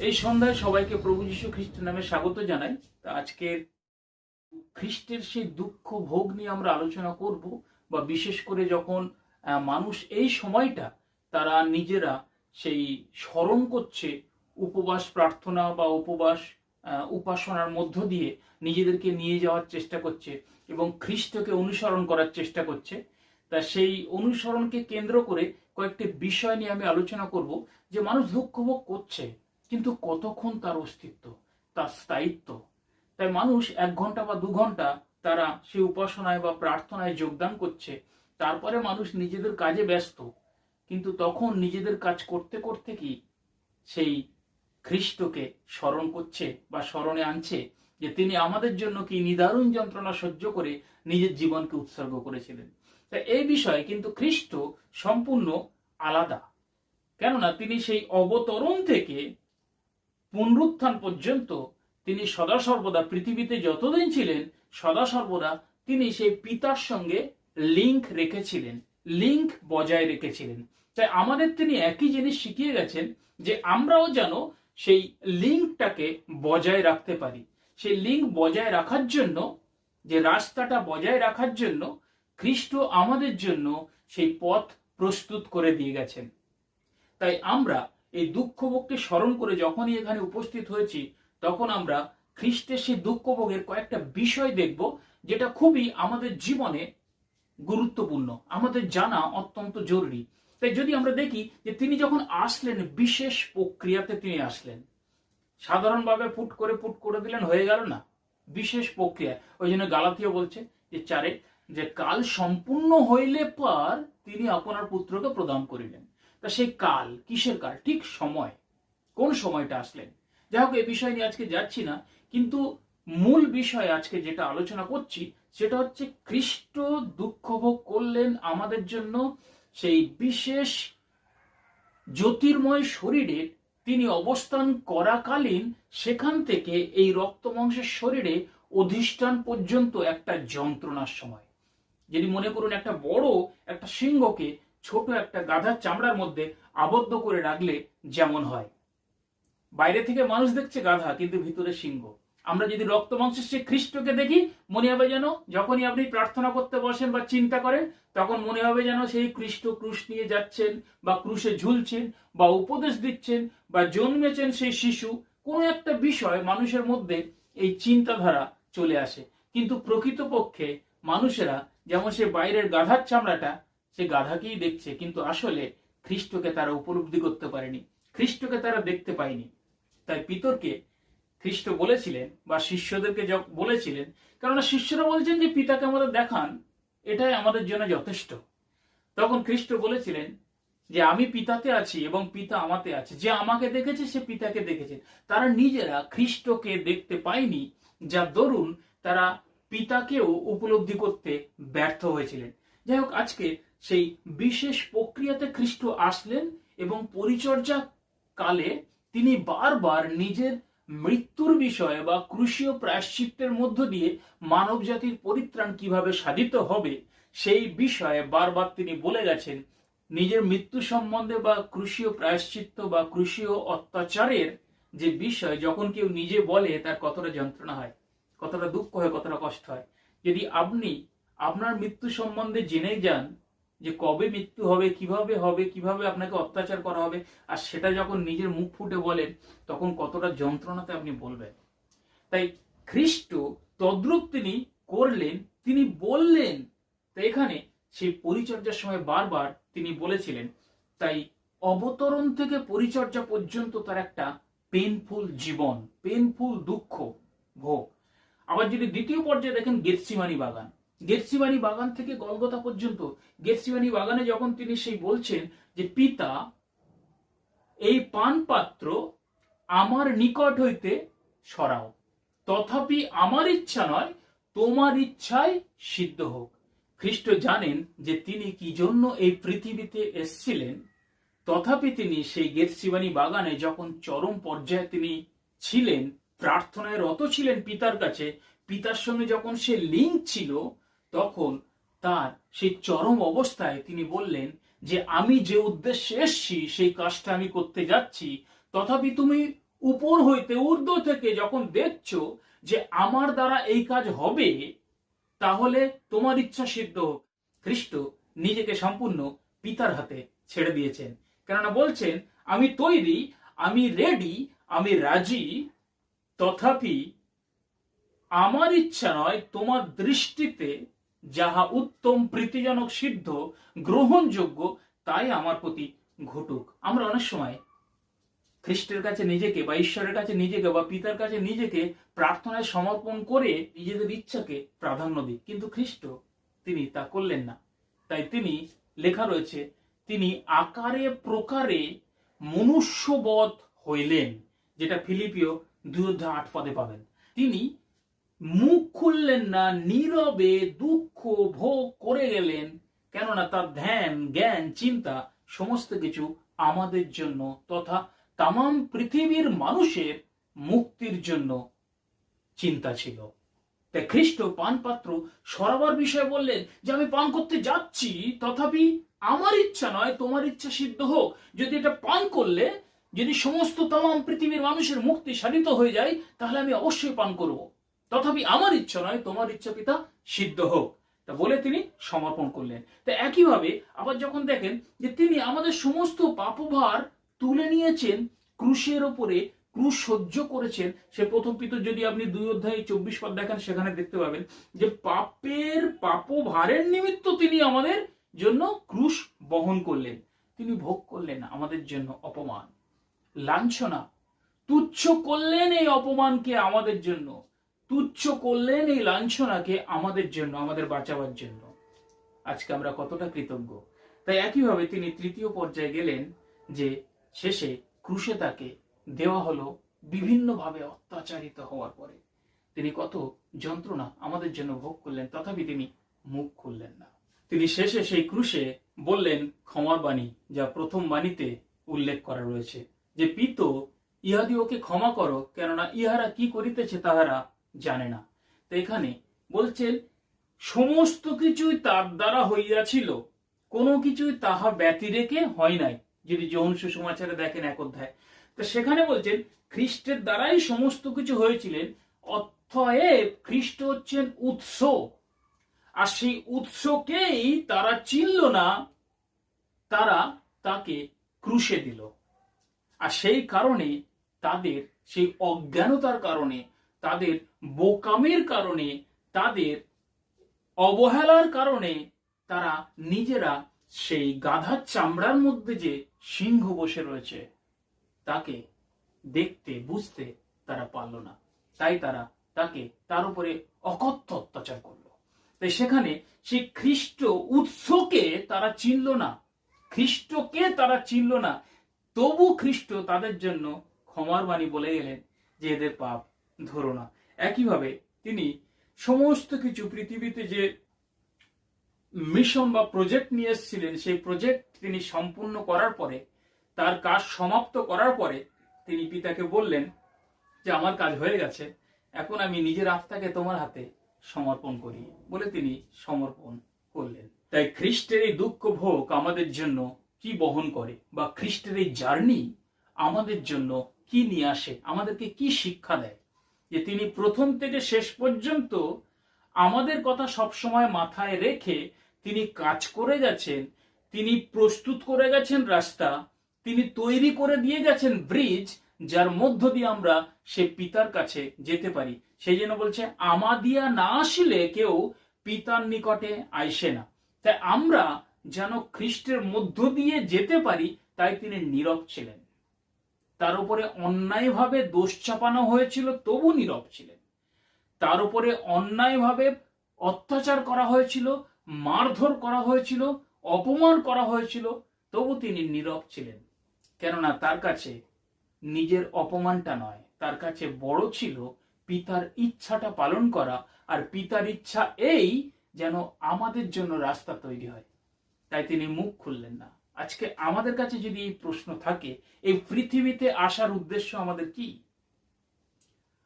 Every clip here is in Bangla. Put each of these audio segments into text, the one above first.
এই সন্ধ্যায় সবাইকে প্রভু যীশু খ্রিস্টের নামে স্বাগত জানাই। তা আজকের খ্রিস্টের সেই দুঃখ ভোগ নিয়ে আমরা আলোচনা করব, বা বিশেষ করে যখন মানুষ এই সময়টা তারা নিজেরা সেই স্মরণ করছে, উপবাস প্রার্থনা বা উপবাস উপাসনার মধ্য দিয়ে নিজেদেরকে নিয়ে যাওয়ার চেষ্টা করছে এবং খ্রিস্টকে অনুসরণ করার চেষ্টা করছে। তা সেই অনুসরণকে কেন্দ্র করে কয়েকটি বিষয় নিয়ে আমি আলোচনা করব, যে মানুষ দুঃখ ভোগ করছে, কিন্তু কতক্ষণ তার অস্তিত্ব, তার স্থায়িত্ব। তাই মানুষ 1 ঘন্টা বা 2 ঘন্টা তারা সেই উপাসনায় বা প্রার্থনায় যোগদান করছে, তারপরে মানুষ নিজেদের কাজে ব্যস্ত, কিন্তু তখন নিজেদের কাজ করতে করতে কি সেই খ্রিস্টকে স্মরণ করছে বা স্মরণে আনছে, যে তিনি আমাদের জন্য কি নিদারুণ যন্ত্রণা সহ্য করে নিজের জীবনকে উৎসর্গ করেছিলেন। তাই এই বিষয়ে কিন্তু খ্রিস্ট সম্পূর্ণ আলাদা, কেননা তিনি সেই অবতরণ থেকে পুনরুত্থান পর্যন্ত তিনি সদা সর্বদা পৃথিবীতে যতদিন ছিলেন, সদা সর্বদা তিনি সেই পিতার সঙ্গে লিঙ্ক রেখেছিলেন, লিঙ্ক বজায় রেখেছিলেন। তাই আমাদের তিনি একই জিনিস শিখিয়ে গেছেন, যে আমরাও যেন সেই লিঙ্কটাকে বজায় রাখতে পারি। সেই লিঙ্ক বজায় রাখার জন্য, যে রাস্তাটা বজায় রাখার জন্য খ্রিস্ট আমাদের জন্য সেই পথ প্রস্তুত করে দিয়ে গেছেন। তাই আমরা এই দুঃখ ভোগকে স্মরণ করে যখনই এখানে উপস্থিত হয়েছি, তখন আমরা খ্রিস্টের সেই দুঃখ ভোগের কয়েকটা বিষয় দেখব, যেটা খুবই আমাদের জীবনে গুরুত্বপূর্ণ, আমাদের জানা অত্যন্ত জরুরি। তাই যদি আমরা দেখি যে তিনি যখন আসলেন, বিশেষ প্রক্রিয়াতে তিনি আসলেন। সাধারণভাবে পুট করে দিলেন, হয়ে গেল না, বিশেষ প্রক্রিয়া। ওই জন্য গালাতীয় বলছে যে 4 যে কাল সম্পূর্ণ হইলে পর তিনি আপনার পুত্রকে প্রদান করিলেন। তা সেই কাল কিসের কাল? ঠিক সময়, কোন সময়টা আসলেন। যাই হোক, এই বিষয় নিয়ে আজকে যাচ্ছি না, কিন্তু মূল বিষয় আজকে যেটা আলোচনা করছি সেটা হচ্ছে খ্রিস্ট দুঃখ ভোগ করলেন আমাদের জন্য। সেই বিশেষ জ্যোতির্ময় শরীরে তিনি অবস্থান করাকালীন, সেখান থেকে এই রক্ত মাংসের শরীরে অধিষ্ঠান পর্যন্ত একটা যন্ত্রণার সময়। যদি মনে করুন, একটা বড় একটা সিংহকে ছোট একটা গাধার চামড়ার মধ্যে আবদ্ধ করে রাখলে যেমন হয়, বাইরে থেকে মানুষ দেখছে গাধা, কিন্তু ভিতরে সিংহ। আমরা যদি রক্ত মাংসের সেই খ্রিস্টকে দেখি, মনে হবে যেন যখনই আপনি প্রার্থনা করতে বসেন বা চিন্তা করেন, তখন মনে হবে যেন সেই খ্রিস্ট ক্রুশ নিয়ে যাচ্ছেন, বা ক্রুশে ঝুলছেন, বা উপদেশ দিচ্ছেন, বা জন্মেছেন সেই শিশু। কোনো একটা বিষয় মানুষের মধ্যে এই চিন্তাধারা চলে আসে, কিন্তু প্রকৃতপক্ষে মানুষেরা যেমন সে বাইরের গাধার চামড়াটা, সে গাধাকেই দেখছে, কিন্তু আসলে খ্রিস্টকে তারা উপলব্ধি করতে পারেনি, খ্রিস্টকে তারা দেখতে পায়নি। তাই পিতরকে খ্রিস্ট বলেছিলেন, বা শিষ্যদেরকে বলেছিলেন, কেননা শিষ্যরা বলছেন যে পিতাকে আমাদের দেখান, এটাই আমাদের জন্য যথেষ্ট। তখন খ্রিস্ট বলেছিলেন যে আমি পিতাতে আছি এবং পিতা আমাতে আছে, যে আমাকে দেখেছে সে পিতাকে দেখেছে। তারা নিজেরা খ্রিস্টকে দেখতে পায়নি, যার দরুন তারা পিতাকেও উপলব্ধি করতে ব্যর্থ হয়েছিলেন। যাই হোক, আজকে সেই বিশেষ প্রক্রিয়াতে খ্রিস্ট আসলেন, এবং পরিচর্যা কালে তিনি বারবার নিজের মৃত্যুর বিষয়ে বা ক্রুশীয় প্রায়শ্চিত্তের মধ্য দিয়ে মানব জাতির পরিত্রাণ কিভাবে সাধিত হবে, সেই বিষয়ে বারবার তিনি বলে গেছেন। নিজের মৃত্যু সম্বন্ধে বা ক্রুশীয় প্রায়শ্চিত্ত বা ক্রুশীয় অত্যাচারের যে বিষয় যখন কেউ নিজে বলে, তার কতটা যন্ত্রণা হয়, কতটা দুঃখ হয়, কতটা কষ্ট হয়। যদি আপনি আপনার মৃত্যু সম্বন্ধে জেনে যান, যে কবে মৃত্যু হবে, কিভাবে আপনাকে অত্যাচার করা হবে, আর সেটা যখন নিজের মুখ ফুটে বলেন, তখন কতটা যন্ত্রণাতে আপনি বলবেন। তাই খ্রিস্ট তদ্রূপ তিনি করলেন, তিনি বললেন। তাই এখানে সেই পরিচর্যার সময় বারবার তিনি বলেছিলেন। তাই অবতরণ থেকে পরিচর্যা পর্যন্ত তার একটা পেনফুল জীবন, পেনফুল দুঃখ ভোগ। আবার যদি দ্বিতীয় পর্যায়ে দেখেন, গেতসিমানি বাগান, গেতসিমানি বাগান থেকে গলগথা পর্যন্ত। গেতসিমানি বাগানে যখন তিনি সেই বলছেন যে পিতা, এই পান পাত্র আমার নিকট হইতে সরাও, তথাপি আমার ইচ্ছা নয়, তোমার ইচ্ছায় সিদ্ধ হোক। খ্রিস্ট জানেন যে তিনি কি জন্য এই পৃথিবীতে এসেছিলেন, তথাপি তিনি সেই গেতসিমানি বাগানে যখন চরম পর্যায়ে তিনি ছিলেন, প্রার্থনায় রত ছিলেন পিতার কাছে, পিতার সঙ্গে যখন সে লিঙ্ক ছিল, তখন তার সেই চরম অবস্থায় তিনি বললেন যে আমি যে উদ্দেশ্যে এসেছি সেই কাজটা আমি করতে যাচ্ছি, তথাপি তুমি উপর হইতে ঊর্ধ্ব থেকে যখন দেখছো যে আমার দ্বারা এই কাজ হবে, তাহলে তোমার ইচ্ছা সিদ্ধ হোক। খ্রিস্ট নিজেকে সম্পূর্ণ পিতার হাতে ছেড়ে দিয়েছেন, কেননা বলছেন আমি তৈরি, আমি রেডি, আমি রাজি, তথাপি আমার ইচ্ছা নয়, তোমার দৃষ্টিতে যাহা উত্তম, প্রীতিজনক, সিদ্ধ, গ্রহণযোগ্য, তাই আমার প্রতি ঘটুক। আমরা অনেক সময় খ্রিস্টের কাছে নিজেকে বা ঈশ্বরের কাছে নিজেকে বা পিতার কাছে নিজেকে প্রার্থনায় সমর্পণ করে নিজেদের ইচ্ছাকে প্রাধান্য দিই, কিন্তু খ্রিস্ট তিনি তা করলেন না। তাই তিনি, লেখা রয়েছে, তিনি আকারে প্রকারে মনুষ্যবৎ হইলেন, যেটা ফিলিপিও 2:8 পাবেন। তিনি মুখ খুললেন না, নীরবে দুঃখ ভোগ করে গেলেন, কেননা তার ধ্যান, জ্ঞান, চিন্তা সমস্ত কিছু আমাদের জন্য তথা তাম পৃথিবীর মানুষের মুক্তির জন্য চিন্তা ছিল। তাই খ্রিস্ট পান পাত্র সরাবার বিষয়ে বললেন যে আমি পান করতে যাচ্ছি, তথাপি আমার ইচ্ছা নয়, তোমার ইচ্ছা সিদ্ধ হোক। যদি এটা পান করলে যদি সমস্ত তাম পৃথিবীর মানুষের মুক্তি সাধিত হয়ে যায়, তাহলে আমি অবশ্যই পান করব, তথাপি আমার ইচ্ছা নয়, তোমার ইচ্ছা পিতা সিদ্ধ হোক। তা বলে তিনি সমর্পণ করলেন। তা একইভাবে আবার যখন দেখেন যে তিনি আমাদের সমস্ত পাপভার তুলে নিয়েছেন ক্রুশের ওপরে, ক্রুশ সহ্য করেছেন, সে প্রথম পিতর যদি আপনি 2:24 দেখেন, সেখানে দেখতে পাবেন যে পাপভারের নিমিত্ত তিনি আমাদের জন্য ক্রুশ বহন করলেন। তিনি ভোগ করলেন আমাদের জন্য অপমান, লাঞ্ছনা, তুচ্ছ করলেন এই অপমানকে আমাদের জন্য, তুচ্ছ করলেন এই লাঞ্ছনাকে আমাদের জন্য, আমাদের বাঁচাবার জন্য। আজকে আমরা কতটা কৃতজ্ঞ। তাই একইভাবে তিনি তৃতীয় পর্যায়ে গেলেন, যে শেষে ক্রুশে তাকে দেওয়া হলো বিভিন্নভাবে অত্যাচারিত হওয়ার পরে তিনি কত যন্ত্রণা আমাদের জন্য ভোগ করলেন, তথাপি তিনি মুখ খুললেন না। তিনি শেষে সেই ক্রুশে বললেন ক্ষমার বাণী, যা প্রথম বাণীতে উল্লেখ করা রয়েছে, যে পিত, ইহাদি ওকে ক্ষমা করো, কেননা ইহারা কি করিতেছে তাহারা জানে না। তো এখানে বলছেন সমস্ত কিছুই তার দ্বারা হইয়াছিল, কোনো কিছুই তাহা ব্যতিরেকে হয় নাই। যদি যৌন সুসমাচারে দেখেন 1 অধ্যায়, তো সেখানে বলছেন খ্রিস্টের দ্বারাই সমস্ত কিছু হয়েছিলেন, অতএব খ্রিস্ট হচ্ছেন উৎস, আর সেই উৎসকেই তারা চিনল না, তারা তাকে ক্রুশে দিল। আর সেই কারণে তাদের সেই অজ্ঞানতার কারণে, তাদের বোকামির কারণে, তাদের অবহেলার কারণে তারা নিজেরা সেই গাধার চামড়ার মধ্যে যে সিংহ বসে রয়েছে তাকে দেখতে বুঝতে তারা পারল না। তাই তারা তাকে তার উপরে অকথ্য অত্যাচার করলো। তাই সেখানে সেই খ্রিস্ট উৎসকে তারা চিনল না, খ্রিস্টকে তারা চিনল না, তবু খ্রিস্ট তাদের জন্য ক্ষমার বাণী বলে গেলেন যে এদের পাপ ধরো না। একইভাবে তিনি সমস্ত কিছু পৃথিবীতে যে মিশন বা প্রজেক্ট নিয়ে এসেছিলেন, সেই প্রজেক্ট তিনি সম্পূর্ণ করার পরে, তার কাজ সমাপ্ত করার পরে তিনি পিতাকে বললেন যে আমার কাজ হয়ে গেছে, এখন আমি নিজের আত্মাকে তোমার হাতে সমর্পণ করি, বলে তিনি সমর্পণ করলেন। তাই খ্রিস্টের এই দুঃখ ভোগ আমাদের জন্য কি বহন করে, বা খ্রিস্টের এই জার্নি আমাদের জন্য কি নিয়ে আসে, আমাদেরকে কি শিক্ষা দেয়, যে তিনি প্রথম থেকে শেষ পর্যন্ত আমাদের কথা সবসময় মাথায় রেখে তিনি কাজ করে গেছেন, তিনি প্রস্তুত করে গেছেন রাস্তা, তিনি তৈরি করে দিয়ে গেছেন ব্রিজ, যার মধ্য দিয়ে আমরা সে পিতার কাছে যেতে পারি। সেই জন্য বলছে আমাদিয়া না আসিলে কেউ পিতার নিকটে আইসে না। তাই আমরা যেন খ্রিস্টের মধ্য দিয়ে যেতে পারি, তাই তিনি নীরব ছিলেন। তার উপরে অন্যায়ভাবে দোষ চাপানো হয়েছিল, তবু নীরব ছিলেন। তার উপরে অন্যায়ভাবে অত্যাচার করা হয়েছিল, মারধর করা হয়েছিল, অপমান করা হয়েছিল, তবু তিনি নীরব ছিলেন। কেননা তার কাছে নিজের অপমানটা নয়, তার কাছে বড় ছিল পিতার ইচ্ছাটা পালন করা। আর পিতার ইচ্ছা এই যেন আমাদের জন্য রাস্তা তৈরি হয়, তাই তিনি মুখ খুললেন না। আজকে আমাদের কাছে যদি এই প্রশ্ন থাকে, এই পৃথিবীতে আসার উদ্দেশ্য আমাদের কি?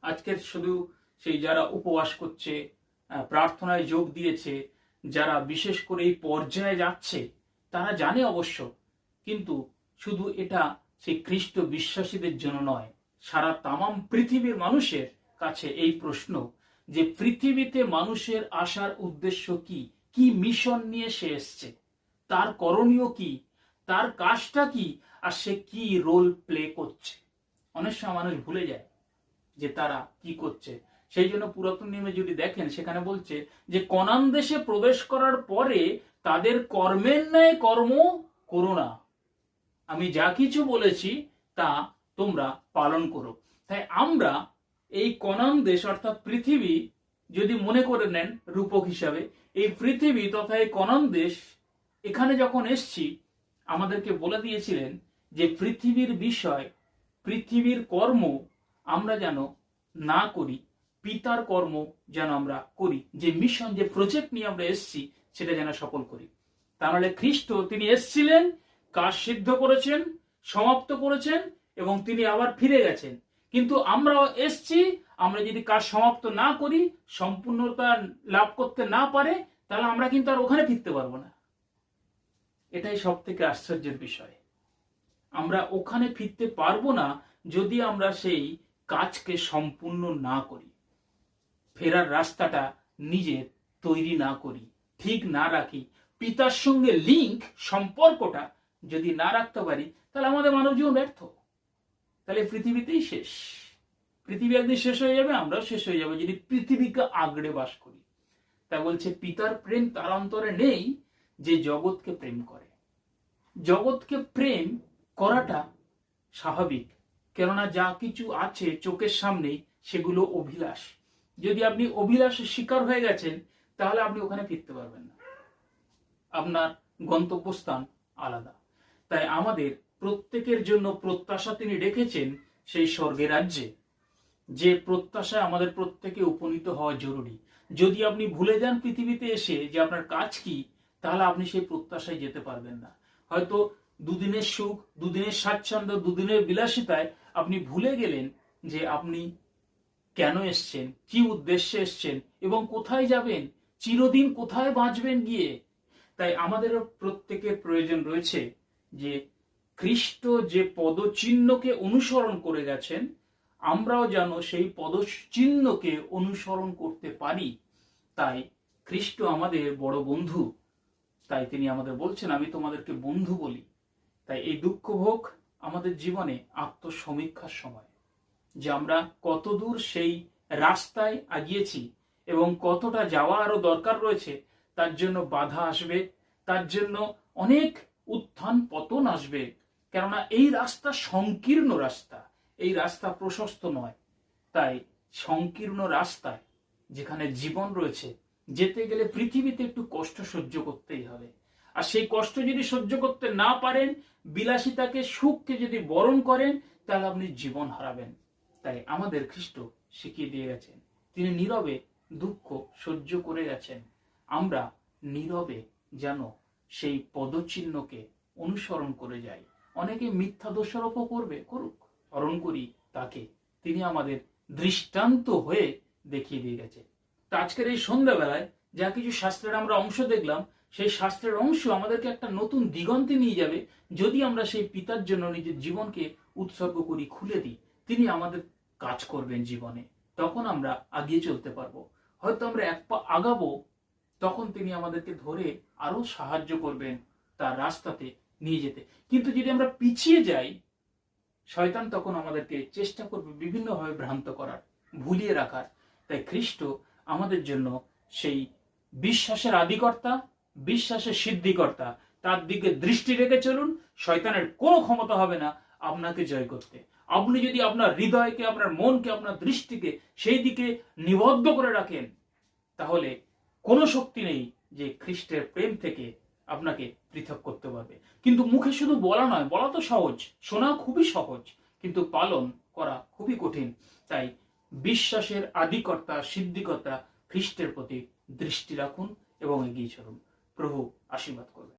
আজকে শুধু সেই যারা উপবাস করছে, প্রার্থনায় যোগ দিয়েছে, যারা বিশেষ করে এই পর্যায়ে যাচ্ছে, তারা জানে অবশ্য, কিন্তু শুধু এটা সেই খ্রিস্ট বিশ্বাসীদের জন্য নয়, সারা তামাম পৃথিবীর মানুষের কাছে এই প্রশ্ন যে পৃথিবীতে মানুষের আসার উদ্দেশ্য কি, কি মিশন নিয়ে সে এসছে, তার করণীয় কি, তার কাজটা কি, আর সে কি রোল প্লে করছে। অনেক সময় মানুষ ভুলে যায় যে তারা কি করছে। সেই জন্য পুরাতন নিয়মে যদি দেখেন সেখানে বলছে যে কনান দেশে প্রবেশ করার পরে তাদের কর্মের ন্যায় কর্ম করো না, আমি যা কিছু বলেছি তা তোমরা পালন করো। তাই আমরা এই কনান দেশ অর্থাৎ পৃথিবী যদি মনে করে নেন রূপক হিসাবে, এই পৃথিবী তথা এই কনান দেশ এখানে যখন এসছি আমাদেরকে বলে দিয়েছিলেন যে পৃথিবীর বিষয়, পৃথিবীর কর্ম আমরা যেন না করি, পিতার কর্ম যেন আমরা করি, যে মিশন, যে প্রজেক্ট নিয়ে আমরা এসছি সেটা যেন সফল করি। তাহলে খ্রিস্ট তিনি এসছিলেন, কাজ সিদ্ধ করেছেন, সমাপ্ত করেছেন এবং তিনি আবার ফিরে গেছেন। কিন্তু আমরাও এসছি, আমরা যদি কাজ সমাপ্ত না করি, সম্পূর্ণতা লাভ করতে না পারে, তাহলে আমরা কিন্তু আর ওখানে ফিরতে পারবো না। এটাই সব থেকে আশ্চর্যের বিষয়। আমরা ওখানে ফিরতে পারবো না যদি আমরা সেই কাজকে সম্পূর্ণ না করি, ফেরার রাস্তাটা নিজে তৈরি না করি, ঠিক না রাখি, পিতার সঙ্গে লিঙ্ক, সম্পর্কটা যদি না রাখতে পারি, তাহলে আমাদের মানব জীবন ব্যর্থ। তাহলে পৃথিবীতেই শেষ। পৃথিবী একদিন শেষ হয়ে যাবে, আমরাও শেষ হয়ে যাবে যদি পৃথিবীকে আগড়ে বাস করি। তা বলছে পিতার প্রেম তার অন্তরে নেই যে জগৎকে প্রেম করে। জগৎকে প্রেম করাটা স্বাভাবিক, কেননা যা কিছু আছে চোখের সামনে সেগুলো অভিলাষ। যদি আপনি অভিলাষের শিকার হয়ে গেছেন তাহলে আপনি ওখানে ফিরতে পারবেন না, আপনার গন্তব্যস্থান আলাদা। তাই আমাদের প্রত্যেকের জন্য প্রত্যাশা তিনি রেখেছেন সেই স্বর্গের রাজ্যে, যে প্রত্যাশায় আমাদের প্রত্যেকে উপনীত হওয়া জরুরি। যদি আপনি ভুলে যান পৃথিবীতে এসে যে আপনার কাজ কি, তাহলে আপনি সেই প্রত্যাশায় যেতে পারবেন না। হয়তো দুদিনের সুখ, দুদিনের স্বাচ্ছন্দ্য, দুদিনের বিলাসিতায় আপনি ভুলে গেলেন যে আপনি কেন এসছেন, কি উদ্দেশ্যে এসছেন এবং কোথায় যাবেন, চিরদিন কোথায় বাঁচবেন গিয়ে। তাই আমাদের প্রত্যেকের প্রয়োজন রয়েছে যে খ্রিস্ট যে পদচিহ্নকে অনুসরণ করে গেছেন, আমরাও যেন সেই পদচিহ্নকে অনুসরণ করতে পারি। তাই খ্রিস্ট আমাদের বড় বন্ধু, তাই তিনি আমাদের বলছেন আমি তোমাদেরকে বন্ধু বলি। তাই এই দুঃখ ভোগ আমাদের জীবনে আত্মসমীক্ষার সময়, যে আমরা কতদূর সেই রাস্তায় আগিয়েছি এবং কতটা যাওয়া আরো দরকার রয়েছে। তার জন্য বাধা আসবে, তার জন্য অনেক উত্থান পতন আসবে, কেননা এই রাস্তা সংকীর্ণ রাস্তা, এই রাস্তা প্রশস্ত নয়। তাই সংকীর্ণ রাস্তায় যেখানে জীবন রয়েছে, যেতে গেলে পৃথিবীতে একটু কষ্ট সহ্য করতেই হবে। আর সেই কষ্ট যদি সহ্য করতে না পারেন, বিলাসিতাকে, সুখকে যদি বরণ করেন, তাহলে আপনি জীবন হারাবেন। তাই আমাদের খ্রিস্ট শিখিয়ে দিয়ে গেছেন, তিনি নীরবে দুঃখ সহ্য করে গেছেন। আমরা নীরবে যেন সেই পদচিহ্নকে অনুসরণ করে যাই। অনেকে মিথ্যা দোষারোপ করবে, করুক, স্মরণ করি তাকে, তিনি আমাদের দৃষ্টান্ত হয়ে দেখিয়ে দিয়ে গেছে। তা আজকের এই সন্ধ্যাবেলায় যা কিছু শাস্ত্রের আমরা অংশ দেখলাম, সেই শাস্ত্রের অংশ আমাদেরকে একটা নতুন দিগন্তে নিয়ে যাবে যদি আমরা সেই পিতার জন্য নিজের জীবনকে উৎসর্গ করি, খুলে দিই। তিনি আমাদের কাজ করবেন জীবনে, তখন আমরা আগিয়ে চলতে পারবো। হয়তো আমরা এক পা আগাবো, তখন তিনি আমাদেরকে ধরে আরো সাহায্য করবেন তার রাস্তাতে নিয়ে যেতে। কিন্তু যদি আমরা পিছিয়ে যাই, শয়তান তখন আমাদেরকে চেষ্টা করবে বিভিন্নভাবে ভ্রান্ত করার, ভুলিয়ে রাখার। তাই খ্রিস্ট আমাদের জন্য সেই বিশ্বাসের আদিকর্তা, বিশ্বাসের সিদ্ধিকর্তা, তার দিকে দৃষ্টি রেখে চলুন। শয়তানের কোনো ক্ষমতা হবে না আপনাকে জয় করতে। আপনি যদি আপনার হৃদয়কে, আপনার মনকে, আপনার দৃষ্টিকে সেই দিকে নিবদ্ধ করে রাখেন, তাহলে কোনো শক্তি নেই যে খ্রিস্টের প্রেম থেকে আপনাকে পৃথক করতে পারবে। কিন্তু মুখে শুধু বলা নয়, বলা তো সহজ, শোনা খুবই সহজ, কিন্তু পালন করা খুবই কঠিন। তাই বিশ্বাসের আদিকর্তা, সিদ্ধিকর্তা খ্রিস্টের প্রতি দৃষ্টি রাখুন এবং এগিয়ে চলুন। প্রভু আশীর্বাদ করবেন।